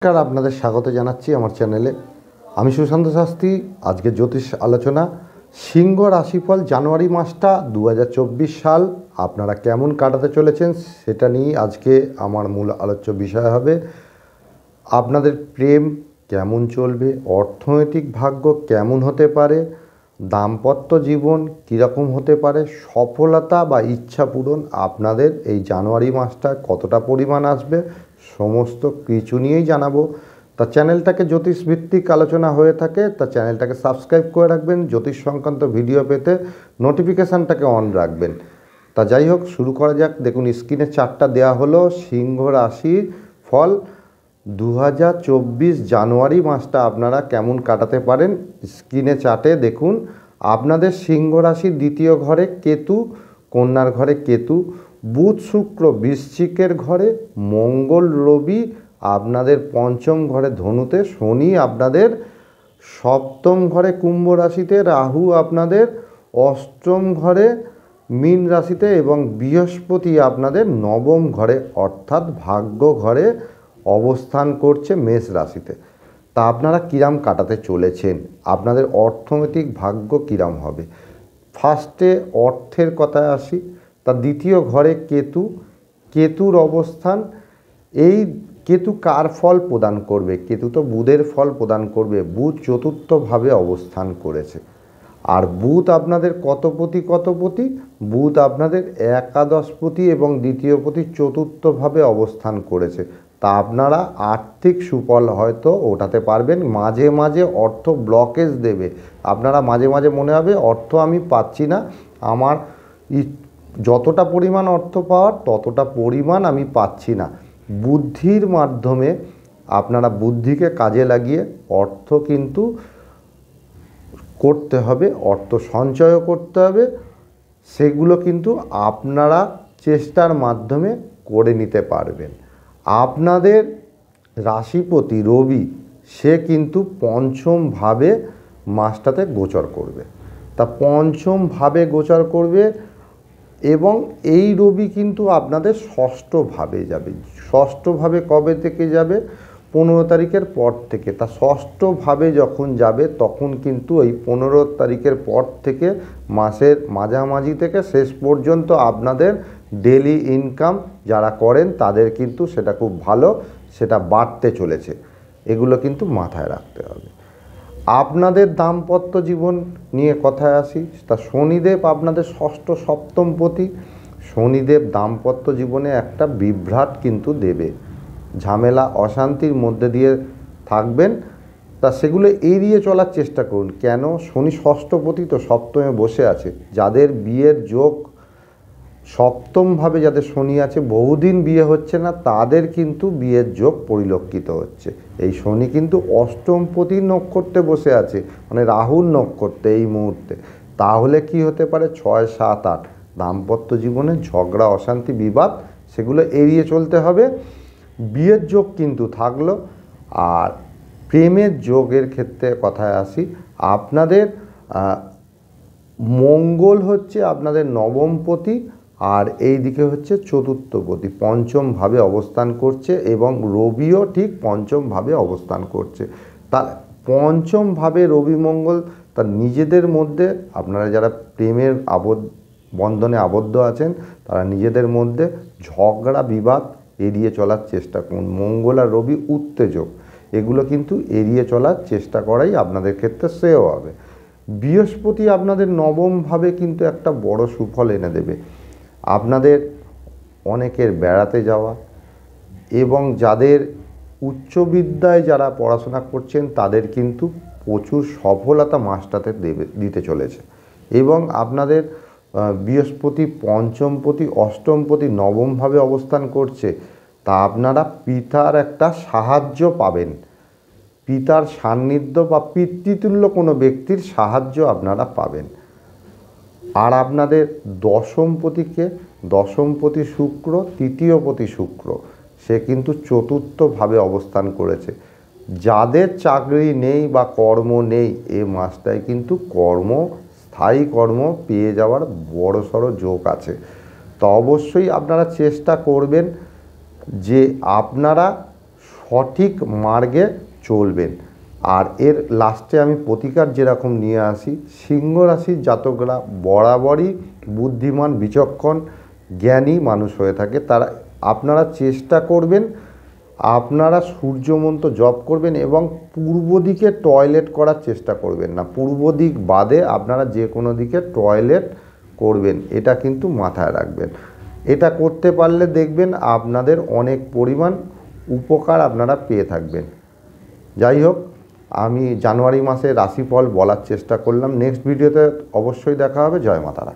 নমস্কার, আপনাদের স্বাগত জানাচ্ছি আমার চ্যানেলে। আমি সুশান্ত শাস্ত্রী। আজকে জ্যোতিষ আলোচনা সিংহ রাশিফল জানুয়ারি মাসটা 2024 সাল আপনারা কেমন কাটাতে চলেছেন সেটা নিয়ে আজকে আমার মূল আলোচ্য বিষয় হবে। আপনাদের প্রেম কেমন চলবে, অর্থনৈতিক ভাগ্য কেমন হতে পারে, দাম্পত্য জীবন কীরকম হতে পারে, সফলতা বা ইচ্ছা পূরণ আপনাদের এই জানুয়ারি মাসটা কতটা পরিমাণ আসবে, সমস্ত কিছু নিয়েই জানাবো। তা চ্যানেলটাকে জ্যোতিষ ভিত্তিক আলোচনা হয়ে থাকে, তা চ্যানেলটাকে সাবস্ক্রাইব করে রাখবেন। জ্যোতিষ সংক্রান্ত ভিডিও পেতে নোটিফিকেশানটাকে অন রাখবেন। তা যাই হোক, শুরু করা যাক। দেখুন, স্ক্রিনে চারটা দেওয়া হলো সিংহ রাশির ফল 2024 জানুয়ারি মাসটা আপনারা কেমন কাটাতে পারেন। স্ক্রিনে চার্টে দেখুন, আপনাদের সিংহ রাশির দ্বিতীয় ঘরে কেতু, কন্যার ঘরে কেতু, বুধ শুক্র বৃশ্চিকের ঘরে, মঙ্গল রবি আপনাদের পঞ্চম ঘরে ধনুতে, শনি আপনাদের সপ্তম ঘরে কুম্ভ রাশিতে, রাহু আপনাদের অষ্টম ঘরে মীন রাশিতে এবং বৃহস্পতি আপনাদের নবম ঘরে অর্থাৎ ভাগ্য ঘরে অবস্থান করছে মেষ রাশিতে। তা আপনারা কিরাম কাটাতে চলেছেন, আপনাদের অর্থনৈতিক ভাগ্য কিরাম হবে। ফার্স্টে অর্থের কথায় আসি। তা দ্বিতীয় ঘরে কেতু, কেতুর অবস্থান, এই কেতু কার ফল প্রদান করবে? কেতু তো বুধের ফল প্রদান করবে। বুধ চতুর্থভাবে অবস্থান করেছে। আর বুধ আপনাদের কতপতি? বুধ আপনাদের একাদশপতি এবং দ্বিতীয়পতি চতুর্থভাবে অবস্থান করেছে। তা আপনারা আর্থিক সুফল হয়তো ওঠাতে পারবেন। মাঝে মাঝে অর্থ ব্লকেজ দেবে, আপনারা মাঝে মাঝে মনে হবে অর্থ আমি পাচ্ছি না, আমার যতটা পরিমাণ অর্থ পাওয়ার ততটা পরিমাণ আমি পাচ্ছি না। বুদ্ধির মাধ্যমে আপনারা বুদ্ধিকে কাজে লাগিয়ে অর্থ কিন্তু করতে হবে, অর্থ সঞ্চয়ও করতে হবে। সেগুলো কিন্তু আপনারা চেষ্টার মাধ্যমে করে নিতে পারবেন। আপনাদের রাশিপতি রবি, সে কিন্তু পঞ্চমভাবে মাসটাতে গোচর করবে। তা পঞ্চমভাবে গোচর করবে এবং এই রবি কিন্তু আপনাদের ষষ্ঠভাবে যাবে। ষষ্ঠভাবে কবে থেকে যাবে? 15 তারিখের পর থেকে। তা ষষ্ঠভাবে যখন যাবে তখন কিন্তু এই 15 তারিখের পর থেকে মাসের মাঝামাঝি থেকে শেষ পর্যন্ত আপনাদের ডেলি ইনকাম যারা করেন তাদের কিন্তু সেটা খুব ভালো, সেটা বাড়তে চলেছে। এগুলো কিন্তু মাথায় রাখতে হবে। আপনাদের দাম্পত্য জীবন নিয়ে কথায় আসি। তা শনিদেব আপনাদের ষষ্ঠ সপ্তমপতি। শনিদেব দাম্পত্য জীবনে একটা বিভ্রাট কিন্তু দেবে, ঝামেলা অশান্তির মধ্যে দিয়ে থাকবেন। তা সেগুলো এড়িয়ে চলার চেষ্টা করুন। কেন? শনি ষষ্ঠপতি তো সপ্তমে বসে আছে। যাদের বিয়ের যোগ সপ্তমভাবে, যাদের শনি আছে, বহুদিন বিয়ে হচ্ছে না, তাদের কিন্তু বিয়ের যোগ পরিলক্ষিত হচ্ছে। এই শনি কিন্তু অষ্টমপতি নক্ষত্রে বসে আছে, মানে রাহুর নক্ষত্রে এই মুহূর্তে। তাহলে কি হতে পারে? 6, 7, 8 দাম্পত্য জীবনে ঝগড়া অশান্তি বিবাদ সেগুলো এড়িয়ে চলতে হবে। বিয়ের যোগ কিন্তু থাকলো। আর প্রেমের যোগের ক্ষেত্রে কথায় আসি। আপনাদের মঙ্গল হচ্ছে আপনাদের নবমপতি, আর এই দিকে হচ্ছে চতুর্থপতি, পঞ্চমভাবে অবস্থান করছে এবং রবিও ঠিক পঞ্চমভাবে অবস্থান করছে। তার পঞ্চমভাবে রবি মঙ্গল তার নিজেদের মধ্যে, আপনারা যারা প্রেমের বন্ধনে আবদ্ধ আছেন তারা নিজেদের মধ্যে ঝগড়া বিবাদ এড়িয়ে চলার চেষ্টা করুন। মঙ্গল আর রবি উত্তেজক, এগুলো কিন্তু এড়িয়ে চলার চেষ্টা করাই আপনাদের ক্ষেত্রে শ্রেয় হবে। বৃহস্পতি আপনাদের নবমভাবে কিন্তু একটা বড় সুফল এনে দেবে। আপনাদের অনেকের বেড়াতে যাওয়া এবং যাদের উচ্চবিদ্যায় যারা পড়াশোনা করছেন তাদের কিন্তু প্রচুর সফলতা মাসটাতে দিতে চলেছে। এবং আপনাদের বৃহস্পতি পঞ্চমপতি অষ্টমপতি নবমভাবে অবস্থান করছে। তা আপনারা পিতার একটা সাহায্য পাবেন, পিতার সান্নিধ্য বা পিতৃতুল্য কোনো ব্যক্তির সাহায্য আপনারা পাবেন। আর আপনাদের দশমপতি শুক্র, তৃতীয়পতি শুক্র, সে কিন্তু চতুর্থভাবে অবস্থান করেছে। যাদের চাকরি নেই বা কর্ম নেই, এ মাসটায় কিন্তু স্থায়ী কর্ম পেয়ে যাওয়ার বড়সড় যোগ আছে। তো অবশ্যই আপনারা চেষ্টা করবেন যে আপনারা সঠিক মার্গে চলবেন। আর এর লাস্টে আমি প্রতিকার যেরকম নিয়ে আসি, সিংহ রাশির জাতকরা বরাবরই বুদ্ধিমান, বিচক্ষণ, জ্ঞানী মানুষ হয়ে থাকে। আপনারা চেষ্টা করবেন, আপনারা সূর্যমন্ত্র জপ করবেন এবং পূর্ব দিকে টয়লেট করার চেষ্টা করবেন না। পূর্ব দিক বাদে আপনারা যে কোনো দিকে টয়লেট করবেন, এটা কিন্তু মাথায় রাখবেন। এটা করতে পারলে দেখবেন আপনাদের অনেক পরিমাণ উপকার আপনারা পেয়ে থাকবেন। যাই হোক, আমি জানুয়ারি মাসে রাশিফল বলার চেষ্টা করলাম। নেক্সট ভিডিওতে অবশ্যই দেখা হবে। জয় মাতারা।